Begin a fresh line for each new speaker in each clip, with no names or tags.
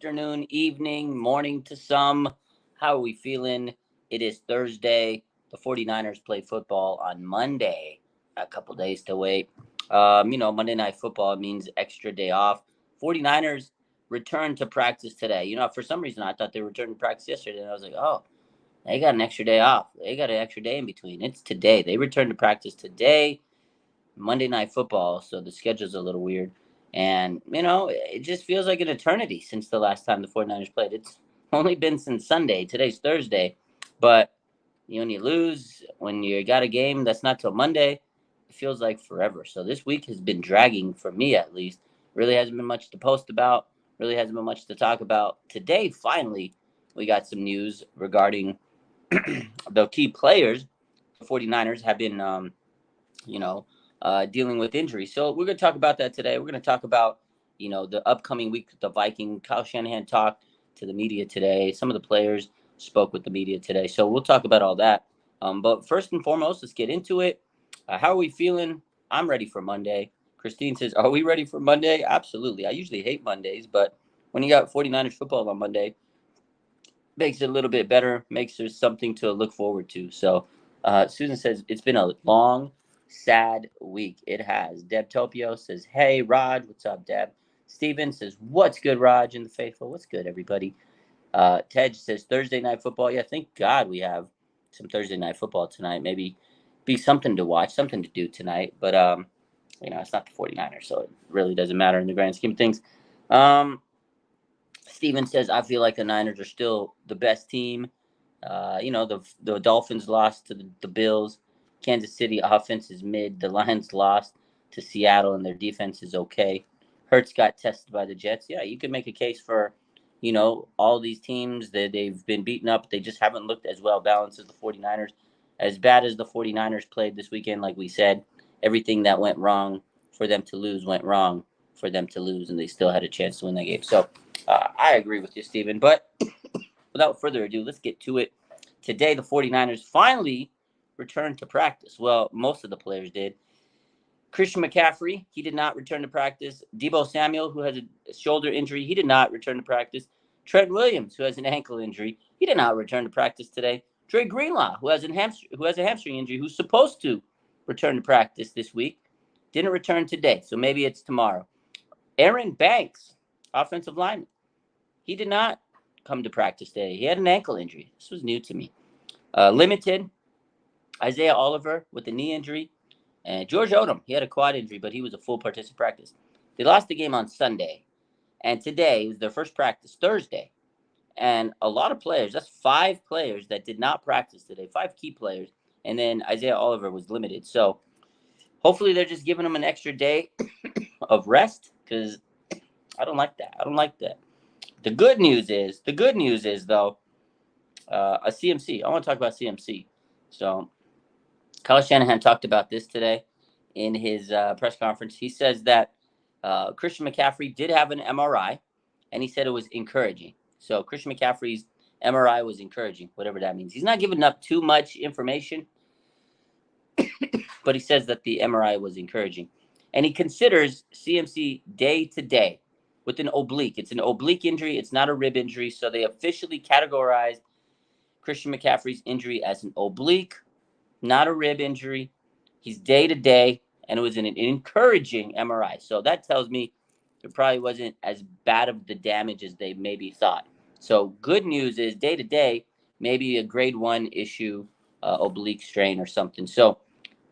afternoon, evening, morning to some. How are we feeling? It is Thursday. The 49ers play football on Monday. A couple days to wait. Monday Night Football means extra day off. 49ers return to practice today. For some reason, I thought they returned to practice yesterday. And I was like, oh, they got an extra day off. They got an extra day in between. It's today. They returned to practice today. Monday Night Football, so the schedule's a little weird. And, it just feels like an eternity since the last time the 49ers played. It's only been since Sunday. Today's Thursday. But when you lose, when you got a game that's not till Monday, it feels like forever. So this week has been dragging, for me at least. Really hasn't been much to post about. Really hasn't been much to talk about. Today, finally, we got some news regarding the key players. The 49ers have been, dealing with injury. So we're going to talk about that today. We're going to talk about, the upcoming week with the Viking. Kyle Shanahan talked to the media today. Some of the players spoke with the media today. So we'll talk about all that. But first and foremost, let's get into it. How are we feeling? I'm ready for Monday. Christine says, are we ready for Monday? Absolutely. I usually hate Mondays, but when you got 49ers football on Monday, makes it a little bit better, makes there something to look forward to. So Susan says, it's been a long, sad week. It has. Deb Topio says, hey, Rod. What's up, Deb? Steven says, what's good, Raj and the faithful? What's good, everybody? Ted says, Thursday night football. Yeah, thank God we have some Thursday night football tonight. Maybe be something to watch, something to do tonight. But, it's not the 49ers, so it really doesn't matter in the grand scheme of things. Steven says, I feel like the Niners are still the best team. The Dolphins lost to the Bills. Kansas City offense is mid. The Lions lost to Seattle, and their defense is okay. Hurts got tested by the Jets. Yeah, you could make a case for, all these teams that they've been beaten up. They just haven't looked as well balanced as the 49ers. As bad as the 49ers played this weekend, like we said, everything that went wrong for them to lose went wrong for them to lose, and they still had a chance to win that game. So I agree with you, Steven. But without further ado, let's get to it. Today, the 49ers finally returned to practice. Well, most of the players did. Christian McCaffrey, he did not return to practice. Deebo Samuel, who has a shoulder injury, he did not return to practice. Trent Williams, who has an ankle injury, he did not return to practice today. Dre Greenlaw, who has a hamstring injury, who's supposed to return to practice this week, didn't return today, so maybe it's tomorrow. Aaron Banks, offensive lineman, he did not come to practice today. He had an ankle injury. This was new to me. Limited, Isaiah Oliver with a knee injury. And George Odom, he had a quad injury, but he was a full participant practice. They lost the game on Sunday. And today was their first practice, Thursday. And a lot of players, that's 5 players that did not practice today, 5 key players. And then Isaiah Oliver was limited. So hopefully they're just giving them an extra day of rest, because I don't like that. The good news is, though, a CMC. I want to talk about CMC. So Kyle Shanahan talked about this today in his press conference. He says that Christian McCaffrey did have an MRI, and he said it was encouraging. So Christian McCaffrey's MRI was encouraging, whatever that means. He's not giving up too much information, but he says that the MRI was encouraging. And he considers CMC day to day with an oblique. It's an oblique injury. It's not a rib injury. So they officially categorized Christian McCaffrey's injury as an oblique, not a rib injury. He's day to day, and it was an encouraging MRI. So that tells me it probably wasn't as bad of the damage as they maybe thought. So good news is day to day, maybe a grade 1 issue, oblique strain or something. So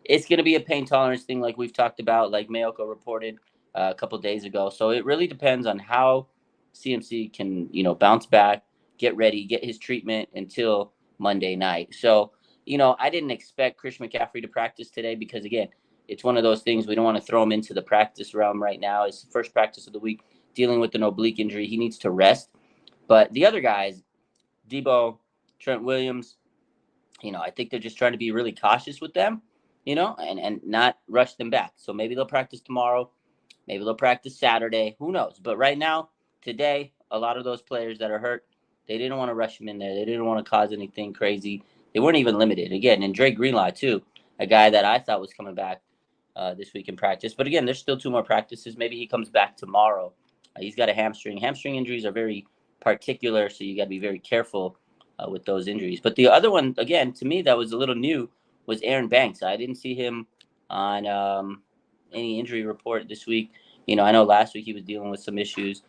it's going to be a pain tolerance thing like we've talked about, like Mayoko reported a couple days ago. So it really depends on how CMC can, bounce back, get ready, get his treatment until Monday night. So, I didn't expect Christian McCaffrey to practice today because, again, it's one of those things we don't want to throw him into the practice realm right now. It's the first practice of the week dealing with an oblique injury. He needs to rest. But the other guys, Deebo, Trent Williams, I think they're just trying to be really cautious with them, and not rush them back. So maybe they'll practice tomorrow. Maybe they'll practice Saturday. Who knows? But right now, today, a lot of those players that are hurt, they didn't want to rush them in there. They didn't want to cause anything crazy. They weren't even limited. Again, and Dre Greenlaw, too, a guy that I thought was coming back this week in practice. But again, there's still 2 more practices. Maybe he comes back tomorrow. He's got a hamstring. Hamstring injuries are very particular, so you got to be very careful with those injuries. But the other one, again, to me, that was a little new was Aaron Banks. I didn't see him on any injury report this week. I know last week he was dealing with some issues,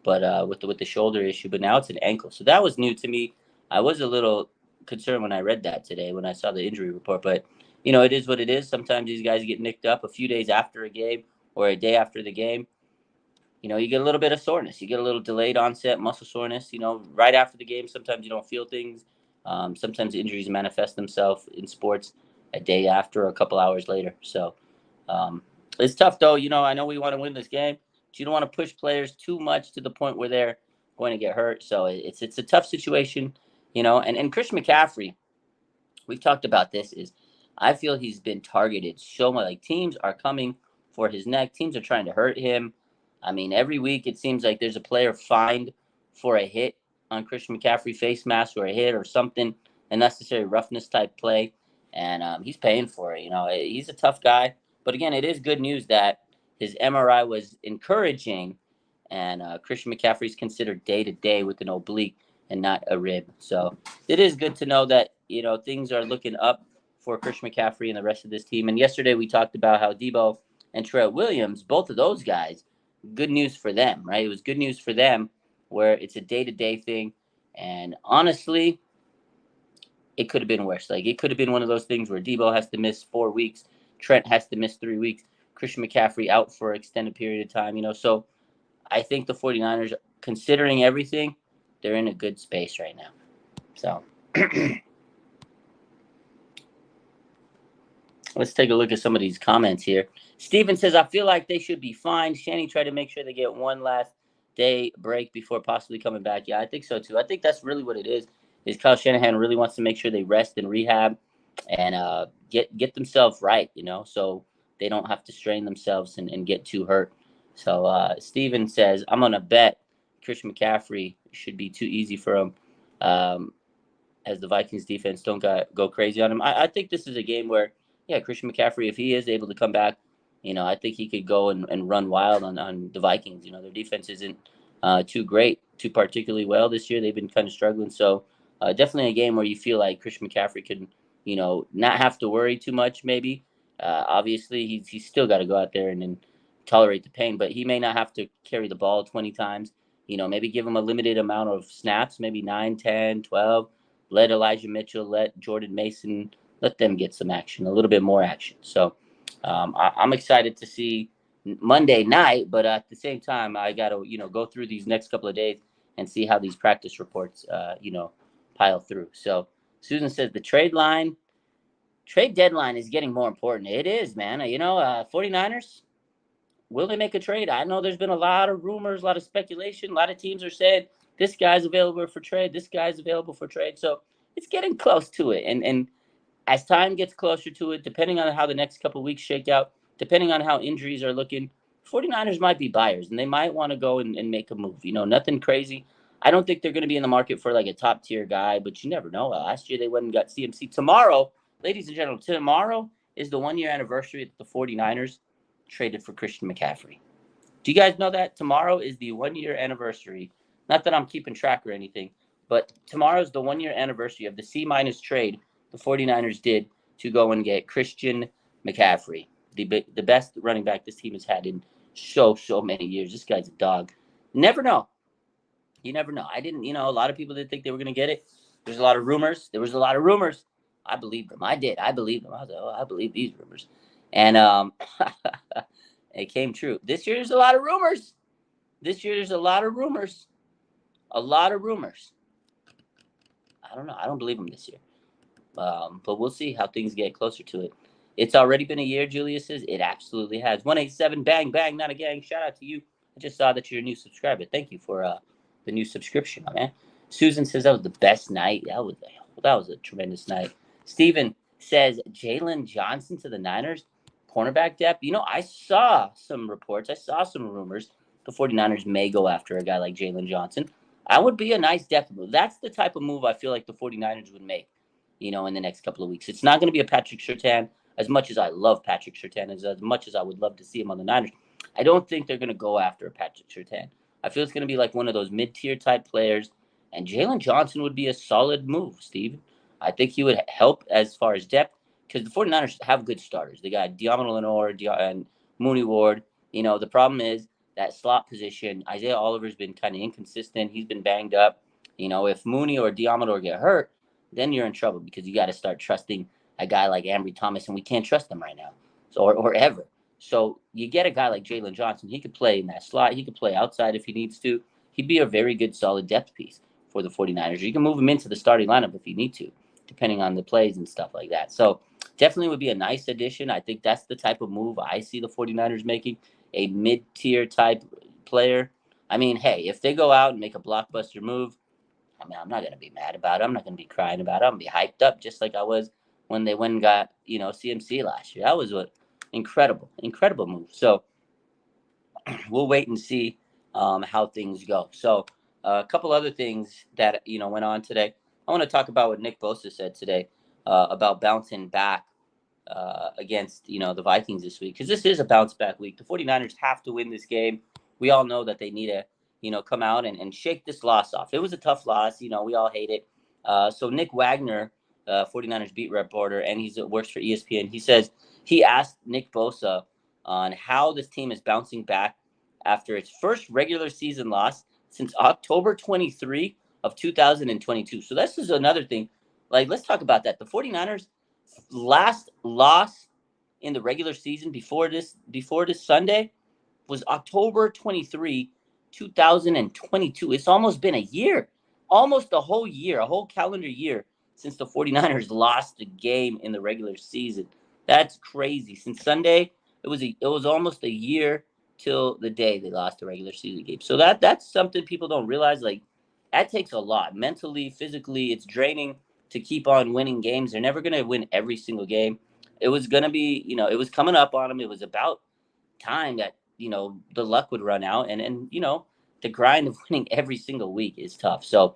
but with the shoulder issue. But now it's an ankle, so that was new to me. I was a little concerned when I read that today when I saw the injury report. But it is what it is. Sometimes these guys get nicked up a few days after a game or a day after the game. You get a little bit of soreness. You get a little delayed onset muscle soreness. Right after the game, sometimes you don't feel things. Sometimes injuries manifest themselves in sports a day after or a couple hours later. So it's tough, though. I know we want to win this game, but you don't want to push players too much to the point where they're going to get hurt. So it's a tough situation, and Christian McCaffrey, we've talked about this, is I feel he's been targeted so much. Like, teams are coming for his neck. Teams are trying to hurt him. I mean, every week it seems like there's a player fined for a hit on Christian McCaffrey, face mask or a hit or something, unnecessary roughness type play. And he's paying for it. He's a tough guy. But again, it is good news that his MRI was encouraging, and Christian McCaffrey's considered day-to-day with an oblique and not a rib. So it is good to know that, things are looking up for Christian McCaffrey and the rest of this team. And yesterday we talked about how Debo and Trent Williams, both of those guys, good news for them, right? It was good news for them where it's a day-to-day thing. And honestly, it could have been worse. Like, it could have been one of those things where Debo has to miss 4 weeks, Trent has to miss 3 weeks, Christian McCaffrey out for an extended period of time, So I think the 49ers, considering everything, they're in a good space right now. So let's take a look at some of these comments here. Steven says, I feel like they should be fine. Shanny tried to make sure they get one last day break before possibly coming back. Yeah, I think so too. I think that's really what it is Kyle Shanahan really wants to make sure they rest and rehab and get themselves right, so they don't have to strain themselves and get too hurt. So Steven says, I'm going to bet Christian McCaffrey should be too easy for him as the Vikings defense don't go crazy on him. I think this is a game where, yeah, Christian McCaffrey, if he is able to come back, I think he could go and run wild on the Vikings. Their defense isn't too particularly well this year. They've been kind of struggling. So definitely a game where you feel like Christian McCaffrey could, not have to worry too much maybe. Obviously, he's still got to go out there and tolerate the pain, but he may not have to carry the ball 20 times. Maybe give him a limited amount of snaps, maybe 9, 10, 12. Let Elijah Mitchell, let Jordan Mason, let them get some action, a little bit more action. So I'm excited to see Monday night, but at the same time, I got to, go through these next couple of days and see how these practice reports, pile through. So Susan says the trade deadline is getting more important. It is, man. 49ers, will they make a trade? I know there's been a lot of rumors, a lot of speculation. A lot of teams are saying this guy's available for trade. This guy's available for trade. So it's getting close to it. And as time gets closer to it, depending on how the next couple of weeks shake out, depending on how injuries are looking, 49ers might be buyers, and they might want to go and make a move. Nothing crazy. I don't think they're going to be in the market for like a top-tier guy, but you never know. Last year they went and got CMC. Tomorrow, ladies and gentlemen, tomorrow is the one-year anniversary that the 49ers traded for Christian McCaffrey. Do you guys know that? Tomorrow is the one-year anniversary. Not that I'm keeping track or anything, but tomorrow's the one-year anniversary of the C- trade the 49ers did to go and get Christian McCaffrey, the best running back this team has had in so many years. This guy's a dog. Never know. You never know. I didn't, a lot of people didn't think they were going to get it. There's a lot of rumors. There was a lot of rumors. I believed them. I did. I believed them. I was like, I believe these rumors. And it came true. This year there's a lot of rumors. A lot of rumors. I don't know. I don't believe them this year. But we'll see how things get closer to it. It's already been a year, Julius says. It absolutely has. 187 bang bang, not a gang. Shout out to you. I just saw that you're a new subscriber. Thank you for the new subscription, my man. Susan says that was the best night. That was a tremendous night. Steven says Jalen Johnson to the Niners, cornerback depth. I saw some reports. I saw some rumors. The 49ers may go after a guy like Jalen Johnson. That would be a nice depth move. That's the type of move I feel like the 49ers would make, in the next couple of weeks. It's not going to be a Patrick Surtain. As much as I love Patrick Surtain, as much as I would love to see him on the Niners, I don't think they're going to go after a Patrick Surtain. I feel it's going to be like one of those mid-tier type players, and Jalen Johnson would be a solid move, Steve. I think he would help as far as depth because the 49ers have good starters. They got Diamond Lenore and Mooney Ward. The problem is that slot position. Isaiah Oliver's been kind of inconsistent. He's been banged up. If Mooney or Diamador get hurt, then you're in trouble because you got to start trusting a guy like Ambry Thomas, and we can't trust him right now, or ever. So you get a guy like Jalen Johnson. He could play in that slot. He could play outside if he needs to. He'd be a very good, solid depth piece for the 49ers. You can move him into the starting lineup if you need to, depending on the plays and stuff like that. So definitely would be a nice addition. I think that's the type of move I see the 49ers making, a mid-tier type player. I mean, hey, if they go out and make a blockbuster move, I mean, I'm not going to be mad about it. I'm not going to be crying about it. I'm going to be hyped up just like I was when they went and got, CMC last year. That was an incredible move. So we'll wait and see how things go. So a couple other things that, went on today. I want to talk about what Nick Bosa said today about bouncing back against, the Vikings this week, because this is a bounce back week. The 49ers have to win this game. We all know that they need to, come out and shake this loss off. It was a tough loss. We all hate it. So Nick Wagner, 49ers beat reporter, and he works for ESPN. He says he asked Nick Bosa on how this team is bouncing back after its first regular season loss since October 23 of 2022. So this is another thing. Like, let's talk about that. The 49ers last loss in the regular season before this Sunday was October 23, 2022. It's almost been a year, almost a whole year, a whole calendar year since the 49ers lost a game in the regular season. That's crazy. Since Sunday, it was almost a year till the day they lost the regular season game. So that's something people don't realize. Like, that takes a lot mentally, physically. It's draining to keep on winning games. They're never going to win every single game. It was going to be, it was coming up on them. It was about time that, the luck would run out. And the grind of winning every single week is tough. So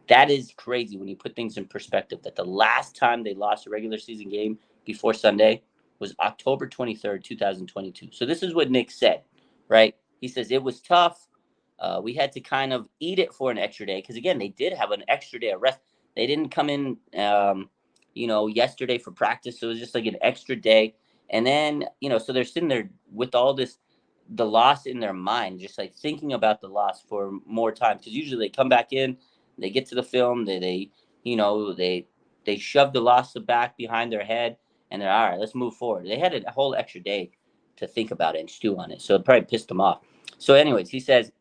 that is crazy when you put things in perspective, that the last time they lost a regular season game before Sunday was October 23rd, 2022. So this is what Nick said, right? He says it was tough. We had to kind of eat it for an extra day because, again, they did have an extra day of rest. They didn't come in, yesterday for practice. So it was just like an extra day. And then, so they're sitting there with all this, the loss in their mind, just like thinking about the loss for more time. Because usually they come back in, they get to the film, they shove the loss back behind their head, and they're all right. Let's move forward. They had a whole extra day to think about it and stew on it, so it probably pissed them off. So, anyways, he says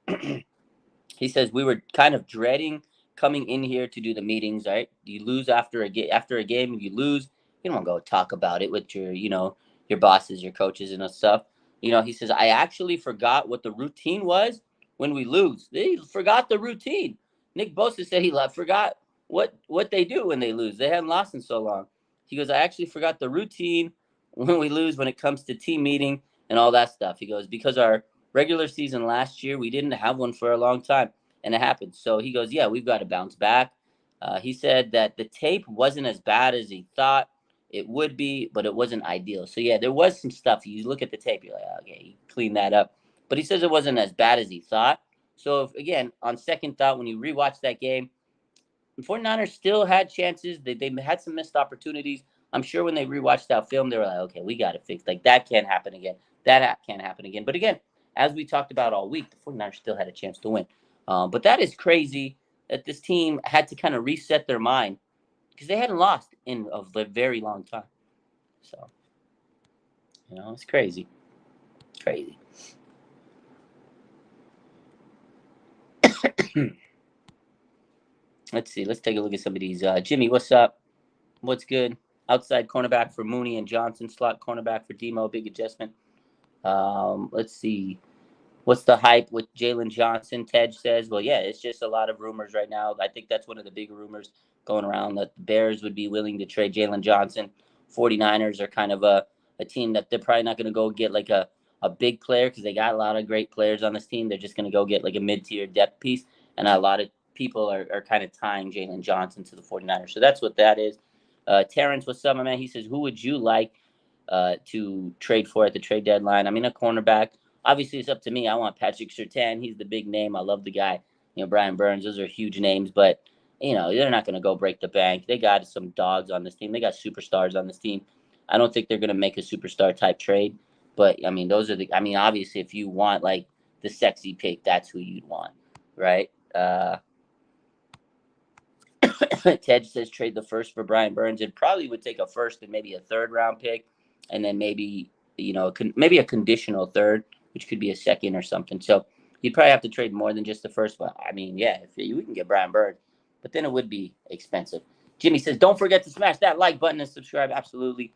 we were kind of dreading coming in here to do the meetings. Right? You lose after a game. If you lose, you don't go talk about it with your bosses, your coaches, and stuff. He says I actually forgot what the routine was when we lose. They forgot the routine. Nick Bosa said he forgot what they do when they lose. They hadn't lost in so long. He goes, I actually forgot the routine when we lose when it comes to team meeting and all that stuff. He goes, because our regular season last year, we didn't have one for a long time, and it happened. So he goes, yeah, we've got to bounce back. He said that the tape wasn't as bad as he thought it would be, but it wasn't ideal. So, yeah, there was some stuff. You look at the tape, you're like, okay, he cleaned that up. But he says it wasn't as bad as he thought. So, again, on second thought, when you rewatch that game, the 49ers still had chances. They had some missed opportunities. I'm sure when they rewatched that film, they were like, okay, we got to fix. Like, that can't happen again. That can't happen again. But, again, as we talked about all week, the 49ers still had a chance to win. But that is crazy that this team had to kind of reset their mind because they hadn't lost in a very long time. So, it's crazy. Crazy. Let's see. Let's take a look at some of these. Jimmy, what's up? What's good? Outside cornerback for Mooney and Johnson. Slot cornerback for Demo. Big adjustment. Let's see. What's the hype with Jalen Johnson? Tej says, well, yeah, it's just a lot of rumors right now. I think that's one of the big rumors going around, that the Bears would be willing to trade Jalen Johnson. 49ers are kind of a team that they're probably not going to go get like a big player because they got a lot of great players on this team. They're just going to go get like a mid-tier depth piece. And a lot of people are kind of tying Jalen Johnson to the 49ers. So that's what that is. Terrence, what's up, my man? He says, who would you like to trade for at the trade deadline? I mean, a cornerback. Obviously, it's up to me. I want Patrick Surtain. He's the big name. I love the guy. Brian Burns. Those are huge names, but they're not going to go break the bank. They got some dogs on this team. They got superstars on this team. I don't think they're going to make a superstar type trade. But I mean, those are the. I mean, obviously, if you want like the sexy pick, that's who you'd want, right? Ted says trade the first for Brian Burns. It probably would take a first and maybe a third round pick, and then maybe maybe a conditional third, which could be a second or something. So you'd probably have to trade more than just the first. But I mean, yeah, if we can get Brian Burns, but then it would be expensive. Jimmy says, don't forget to smash that like button and subscribe. Absolutely.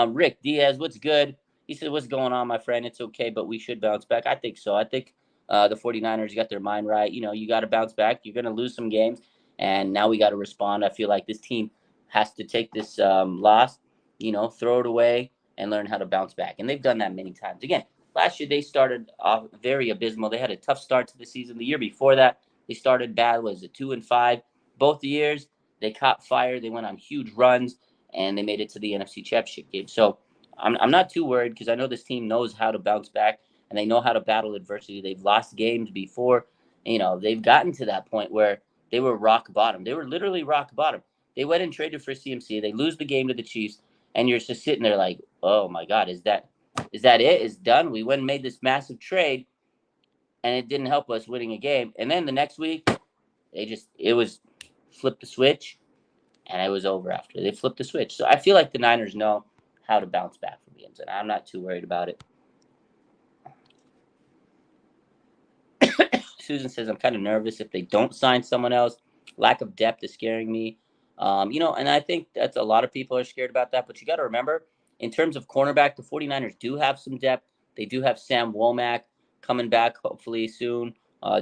Rick Diaz, what's good? He said, what's going on, my friend? It's okay, but we should bounce back. I think so. I think the 49ers got their mind right. You got to bounce back. You're going to lose some games. And now we got to respond. I feel like this team has to take this loss, throw it away and learn how to bounce back. And they've done that many times. Again, last year they started off very abysmal. They had a tough start to the season. The year before that, they started bad. Was it 2-5? Both years they caught fire. They went on huge runs and they made it to the NFC Championship game. So I'm not too worried because I know this team knows how to bounce back and they know how to battle adversity. They've lost games before. They've gotten to that point where they were rock bottom. They were literally rock bottom. They went and traded for CMC. They lose the game to the Chiefs, and you're just sitting there like, oh my God, is that it? It's done. We went and made this massive trade, and it didn't help us winning a game. And then the next week, it was flip the switch, and it was over after they flipped the switch. So I feel like the Niners know how to bounce back from games, and I'm not too worried about it. Susan says, I'm kind of nervous if they don't sign someone else. Lack of depth is scaring me. And I think that's a lot of people are scared about that. But you got to remember, in terms of cornerback, the 49ers do have some depth. They do have Sam Womack coming back hopefully soon,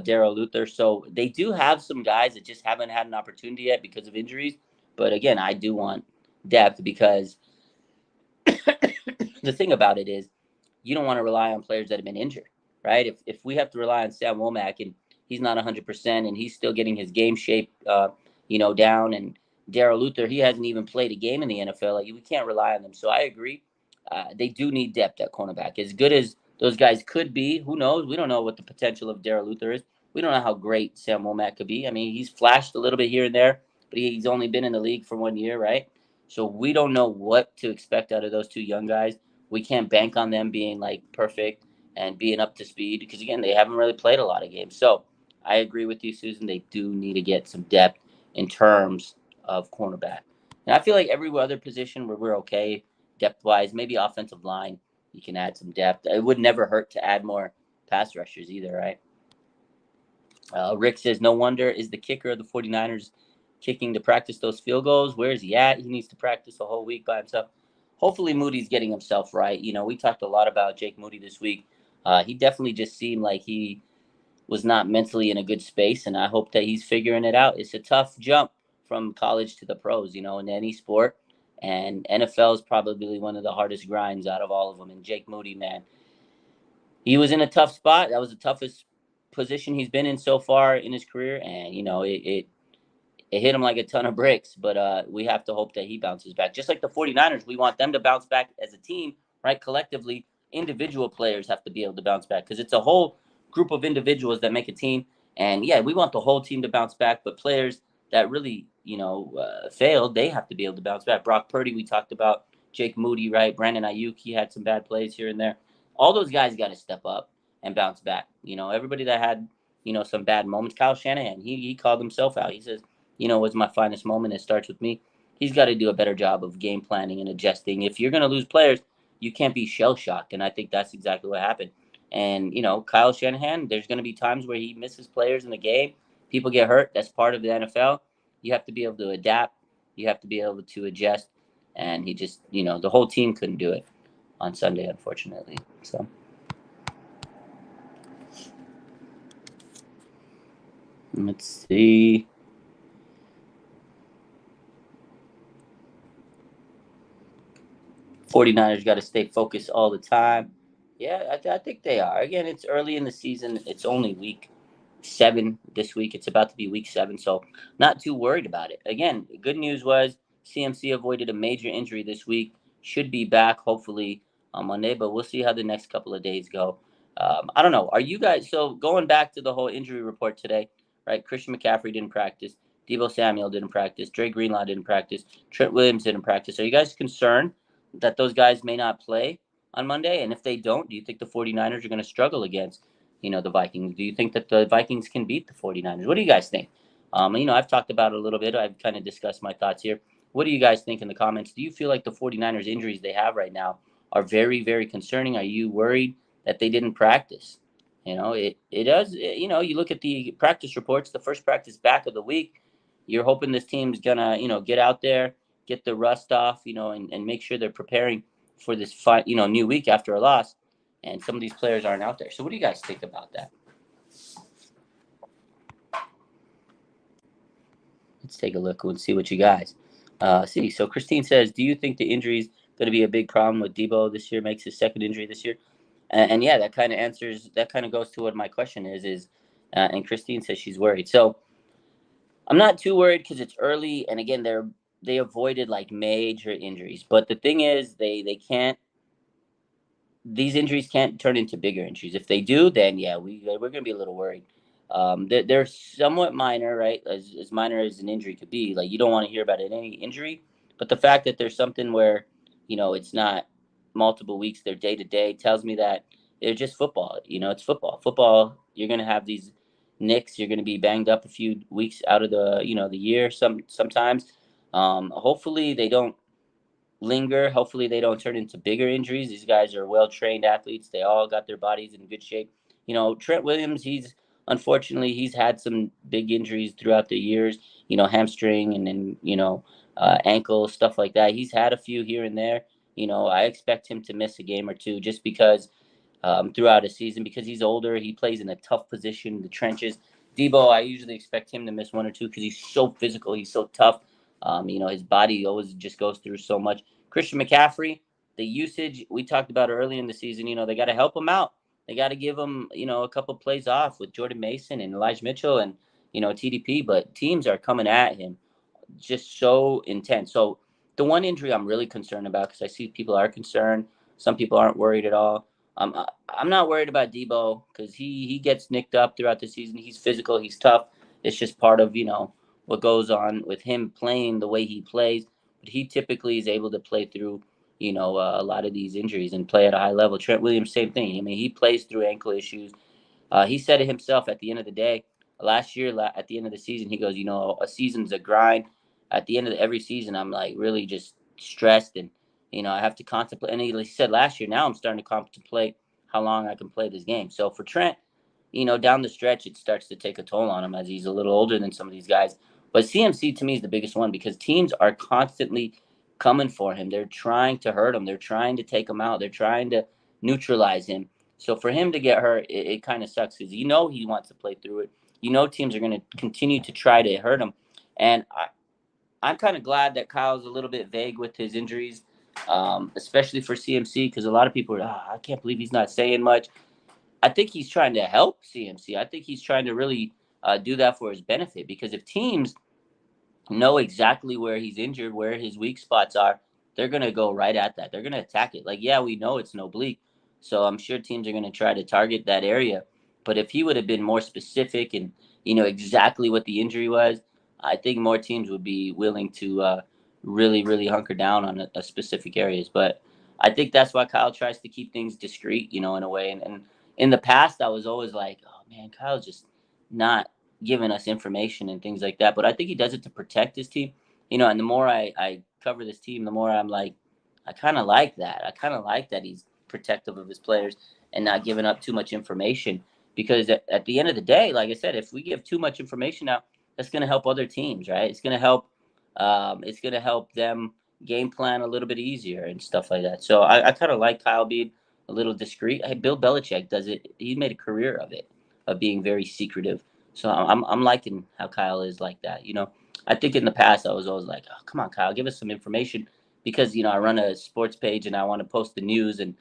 Darrell Luther. So they do have some guys that just haven't had an opportunity yet because of injuries. But again, I do want depth because the thing about it is you don't want to rely on players that have been injured, right? If we have to rely on Sam Womack and he's not 100% and he's still getting his game shape, down, and Darrell Luther, he hasn't even played a game in the NFL. Like, we can't rely on them. So I agree. They do need depth at cornerback. As good as those guys could be, who knows? We don't know what the potential of Darrell Luther is. We don't know how great Sam Womack could be. I mean, he's flashed a little bit here and there, but he's only been in the league for 1 year, right? So we don't know what to expect out of those two young guys. We can't bank on them being like perfect and being up to speed because, again, they haven't really played a lot of games. So I agree with you, Susan. They do need to get some depth in terms of cornerback. And I feel like every other position where we're okay depth wise, maybe offensive line, you can add some depth. It would never hurt to add more pass rushers either, right? Rick says, no wonder is the kicker of the 49ers kicking to practice those field goals. Where is he at? He needs to practice a whole week by himself. Hopefully Moody's getting himself right. We talked a lot about Jake Moody this week. He definitely just seemed like he was not mentally in a good space, and I hope that he's figuring it out. It's a tough jump from college to the pros, in any sport, and NFL is probably one of the hardest grinds out of all of them. And Jake Moody, man, he was in a tough spot. That was the toughest position he's been in so far in his career, and it hit him like a ton of bricks, but we have to hope that he bounces back. Just like the 49ers, we want them to bounce back as a team, right? Collectively, individual players have to be able to bounce back because it's a whole group of individuals that make a team. And yeah, we want the whole team to bounce back, but players that really, failed, they have to be able to bounce back. Brock Purdy, we talked about. Jake Moody, right? Brandon Ayuk, he had some bad plays here and there. All those guys got to step up and bounce back. Everybody that had, some bad moments. Kyle Shanahan, he called himself out. He says, was my finest moment. It starts with me. He's got to do a better job of game planning and adjusting. If you're going to lose players, you can't be shell shocked. And I think that's exactly what happened. And, Kyle Shanahan, there's going to be times where he misses players in the game. People get hurt. That's part of the NFL. You have to be able to adapt. You have to be able to adjust. And he just, the whole team couldn't do it on Sunday, unfortunately. So. Let's see. '49ers got to stay focused all the time. Yeah, I think they are. Again, it's early in the season. It's only week 7 this week. It's about to be week 7, so not too worried about it. Again, the good news was CMC avoided a major injury this week. Should be back hopefully on Monday, but we'll see how the next couple of days go. I don't know. Are you guys so going back to the whole injury report today? Right, Christian McCaffrey didn't practice. Debo Samuel didn't practice. Dre Greenlaw didn't practice. Trent Williams didn't practice. Are you guys concerned that those guys may not play on Monday? And if they don't, do you think the 49ers are going to struggle against, the Vikings? Do you think that the Vikings can beat the 49ers? What do you guys think? I've talked about it a little bit. I've kind of discussed my thoughts here. What do you guys think in the comments? Do you feel like the 49ers injuries they have right now are very, very concerning? Are you worried that they didn't practice? It does. You look at the practice reports, the first practice back of the week, you're hoping this team's gonna, get out there, get the rust off, and make sure they're preparing for this fight, new week after a loss. And some of these players aren't out there. So what do you guys think about that? Let's take a look and see what you guys see. So Christine says, do you think the injury is going to be a big problem with Debo this year? Makes his second injury this year, and yeah, that kind of answers. That kind of goes to what my question is. And Christine says she's worried. So I'm not too worried because it's early, and again, they avoided like major injuries. But the thing is, they can't. These injuries can't turn into bigger injuries. If they do, then yeah, we're gonna be a little worried. They're somewhat minor, right? As minor as an injury could be. Like you don't want to hear about any injury, but the fact that there's something where it's not multiple weeks, they're day to day, tells me that they're just football. It's football. Football, you're gonna have these nicks. You're gonna be banged up a few weeks out of the year. Sometimes. Hopefully they don't linger. Hopefully, they don't turn into bigger injuries. These guys are well trained athletes. They all got their bodies in good shape. Trent Williams, unfortunately he's had some big injuries throughout the years. Hamstring and then ankle stuff like that. He's had a few here and there. I expect him to miss a game or two just because throughout a season because he's older. He plays in a tough position, the trenches. Debo, I usually expect him to miss one or two because he's so physical. He's so tough. His body always just goes through so much. Christian McCaffrey, the usage we talked about early in the season, they got to help him out. They got to give him, a couple plays off with Jordan Mason and Elijah Mitchell and, TDP. But teams are coming at him just so intense. So the one injury I'm really concerned about because I see people are concerned. Some people aren't worried at all. I'm not worried about Debo because he gets nicked up throughout the season. He's physical. He's tough. It's just part of what goes on with him playing the way he plays. But he typically is able to play through a lot of these injuries and play at a high level. Trent Williams, same thing. I mean, he plays through ankle issues. He said it himself at the end of the day. Last year, at the end of the season, he goes, a season's a grind. At the end of every season, I'm like really just stressed and, I have to contemplate. And he said last year, now I'm starting to contemplate how long I can play this game. So for Trent, down the stretch, it starts to take a toll on him as he's a little older than some of these guys. But CMC to me is the biggest one because teams are constantly coming for him. They're trying to hurt him. They're trying to take him out. They're trying to neutralize him. So for him to get hurt, it kind of sucks because he wants to play through it. Teams are going to continue to try to hurt him. And I'm kind of glad that Kyle's a little bit vague with his injuries, especially for CMC because a lot of people are, I can't believe he's not saying much. I think he's trying to help CMC. I think he's trying to really do that for his benefit because if teams know exactly where he's injured, where his weak spots are, they're going to go right at that. They're going to attack it. Like, yeah, we know it's an oblique. So I'm sure teams are going to try to target that area. But if he would have been more specific and, exactly what the injury was, I think more teams would be willing to really, really hunker down on a specific areas. But I think that's why Kyle tries to keep things discreet, in a way. And in the past, I was always like, oh, man, Kyle's just not giving us information and things like that. But I think he does it to protect his team. And the more I cover this team, the more I'm like, I kind of like that. I kind of like that he's protective of his players and not giving up too much information. Because at the end of the day, like I said, if we give too much information out, that's going to help other teams, right? It's going to help. It's going to help them game plan a little bit easier and stuff like that. So I kind of like Kyle being a little discreet. Hey, Bill Belichick does it. He made a career of it, of being very secretive. So I'm liking how Kyle is like that. I think in the past I was always like, oh, come on, Kyle, give us some information because I run a sports page and I want to post the news and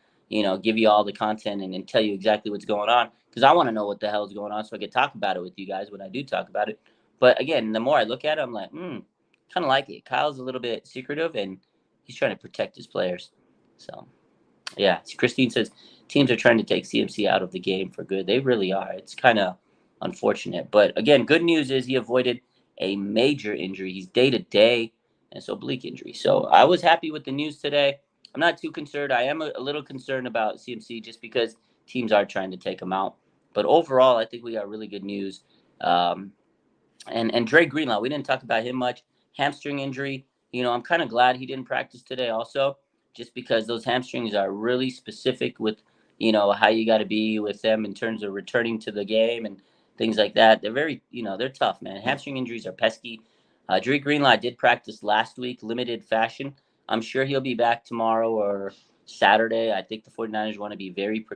give you all the content and tell you exactly what's going on because I want to know what the hell is going on so I can talk about it with you guys when I do talk about it. But again, the more I look at it, I'm like, kind of like it. Kyle's a little bit secretive and he's trying to protect his players. So Yeah, Christine says teams are trying to take CMC out of the game for good. They really are. It's kind of unfortunate. But again, good news is he avoided a major injury. He's day to day, and so oblique injury. So I was happy with the news today. I'm not too concerned. I am a little concerned about CMC just because teams are trying to take him out. But overall, I think we got really good news. Um, and Dre Greenlaw, we didn't talk about him much. Hamstring injury. I'm kind of glad he didn't practice today also, just because those hamstrings are really specific with, how you got to be with them in terms of returning to the game and things like that. They're very, they're tough, man. Hamstring injuries are pesky. Dre Greenlaw did practice last week, limited fashion. I'm sure he'll be back tomorrow or Saturday. I think the 49ers want to be very,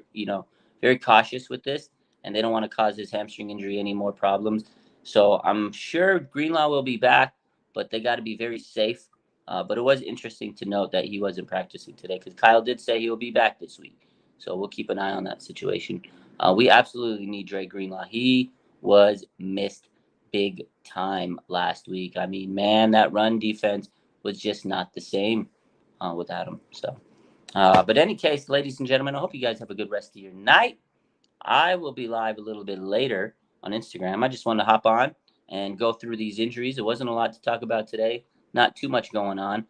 very cautious with this, and they don't want to cause his hamstring injury any more problems. So I'm sure Greenlaw will be back, but they got to be very safe. But it was interesting to note that he wasn't practicing today because Kyle did say he will be back this week. So we'll keep an eye on that situation. We absolutely need Dre Greenlaw. He was missed big time last week. I mean, man, that run defense was just not the same without him. So, but any case, ladies and gentlemen, I hope you guys have a good rest of your night. I will be live a little bit later on Instagram. I just wanted to hop on and go through these injuries. It wasn't a lot to talk about today, not too much going on.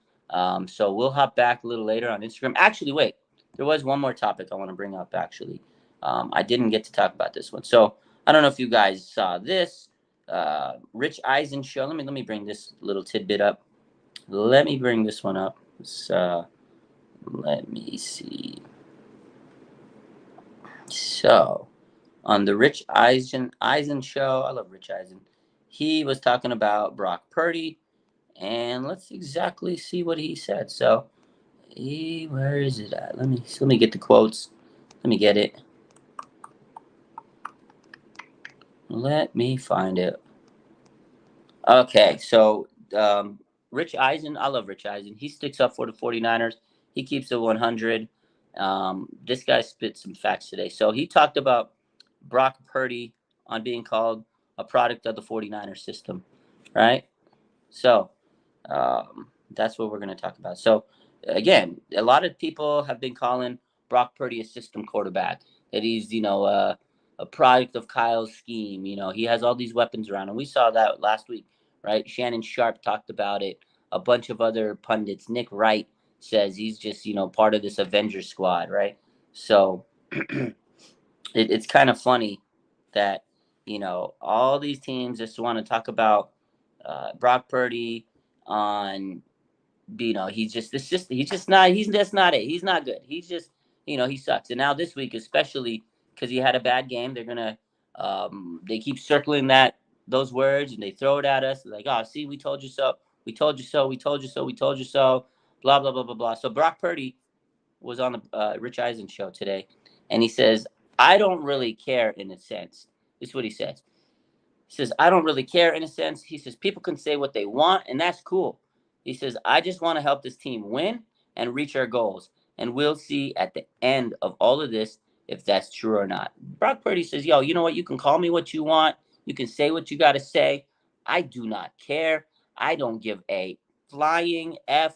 So we'll hop back a little later on Instagram. Actually, wait, there was one more topic I want to bring up, actually. I didn't get to talk about this one. So I don't know if you guys saw this. Rich Eisen show. Let me bring this little tidbit up. Let me bring this one up. Let me see. So, on the Rich Eisen show, I love Rich Eisen. He was talking about Brock Purdy, and let's exactly see what he said. So, where is it at? Let me get the quotes. Let me get it. Let me find it. Okay, so Rich Eisen, I love Rich Eisen. He sticks up for the 49ers. He keeps it 100. This guy spit some facts today. So he talked about Brock Purdy on being called a product of the 49ers system, right? So that's what we're going to talk about. So again, a lot of people have been calling Brock Purdy a system quarterback. That he's, a product of Kyle's scheme. He has all these weapons around, and we saw that last week, right? Shannon Sharp talked about it. A bunch of other pundits. Nick Wright says he's just, part of this Avengers squad, right? So it's kind of funny that all these teams just want to talk about Brock Purdy on he's just not it. He's not good. He's just he sucks. And now this week, especially because he had a bad game, they're gonna they keep circling those words and they throw it at us like, oh, see, we told you so, we told you so, we told you so, we told you so, blah blah blah blah blah. So Brock Purdy was on the Rich Eisen show today, and he says, I don't really care in a sense. This is what he says. He says, I don't really care in a sense. He says, people can say what they want, and that's cool. He says, I just want to help this team win and reach our goals. And we'll see at the end of all of this if that's true or not. Brock Purdy says, yo, you know what? You can call me what you want. You can say what you got to say. I do not care. I don't give a flying F.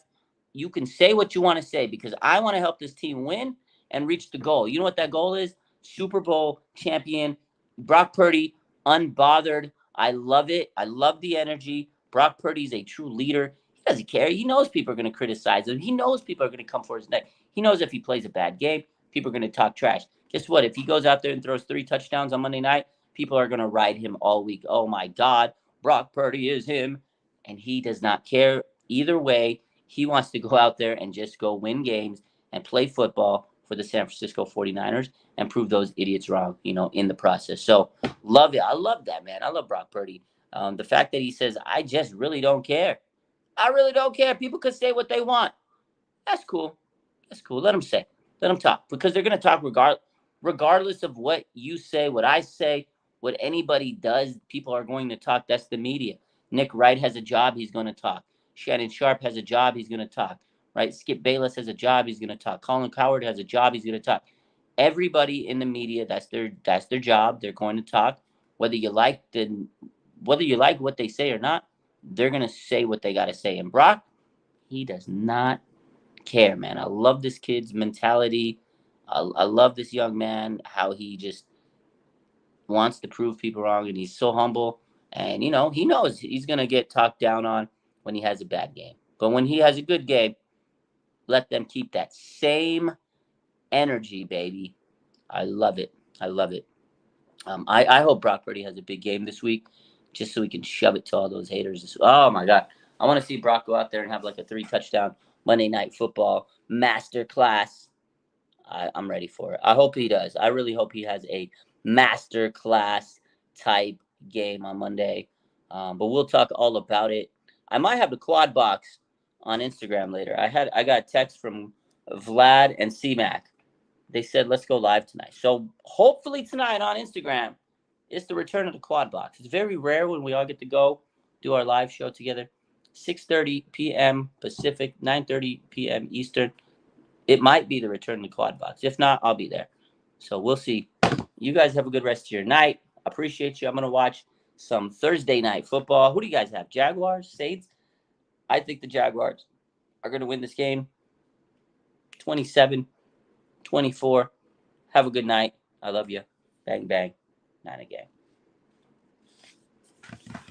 You can say what you want to say because I want to help this team win and reach the goal. You know what that goal is? Super Bowl champion. Brock Purdy, unbothered. I love it. I love the energy. Brock Purdy's a true leader. He doesn't care. He knows people are going to criticize him. He knows people are going to come for his neck. He knows if he plays a bad game, people are going to talk trash. Guess what? If he goes out there and throws 3 touchdowns on Monday night, people are going to ride him all week. Oh my God, Brock Purdy is him. And he does not care either way. He wants to go out there and just go win games and play football for the San Francisco 49ers and prove those idiots wrong, in the process. So love it. I love that, man. I love Brock Purdy. The fact that he says, I just really don't care. I really don't care. People could say what they want. That's cool. That's cool. Let them say. Let them talk because they're going to talk regardless of what you say, what I say, what anybody does. People are going to talk. That's the media. Nick Wright has a job. He's going to talk. Shannon Sharp has a job. He's going to talk. Right? Skip Bayless has a job. He's going to talk. Colin Cowherd has a job. He's going to talk. Everybody in the media, that's their job. They're going to talk. Whether you like what they say or not, they're going to say what they got to say. And Brock, he does not care, man. I love this kid's mentality. I love this young man, how he just wants to prove people wrong, and he's so humble. And he knows he's gonna get talked down on when he has a bad game. But when he has a good game, let them keep that same energy, baby. I love it. I love it. I hope Brock Purdy has a big game this week, just so we can shove it to all those haters. Oh my God, I want to see Brock go out there and have like a 3 touchdown Monday Night Football master class. I'm ready for it. I hope he does. I really hope he has a master class type game on Monday. But we'll talk all about it. I might have the quad box on Instagram later. I got a text from Vlad and CMAC. They said let's go live tonight. So hopefully tonight on Instagram, it's the return of the quad box. It's very rare when we all get to go do our live show together. 6:30 p.m. Pacific, 9:30 p.m. Eastern. It might be the return of the quad box. If not, I'll be there. So we'll see. You guys have a good rest of your night. Appreciate you. I'm gonna watch some Thursday night football. Who do you guys have? Jaguars, Saints? I think the Jaguars are gonna win this game. 27-24. Have a good night. I love you. Bang bang. Nine again.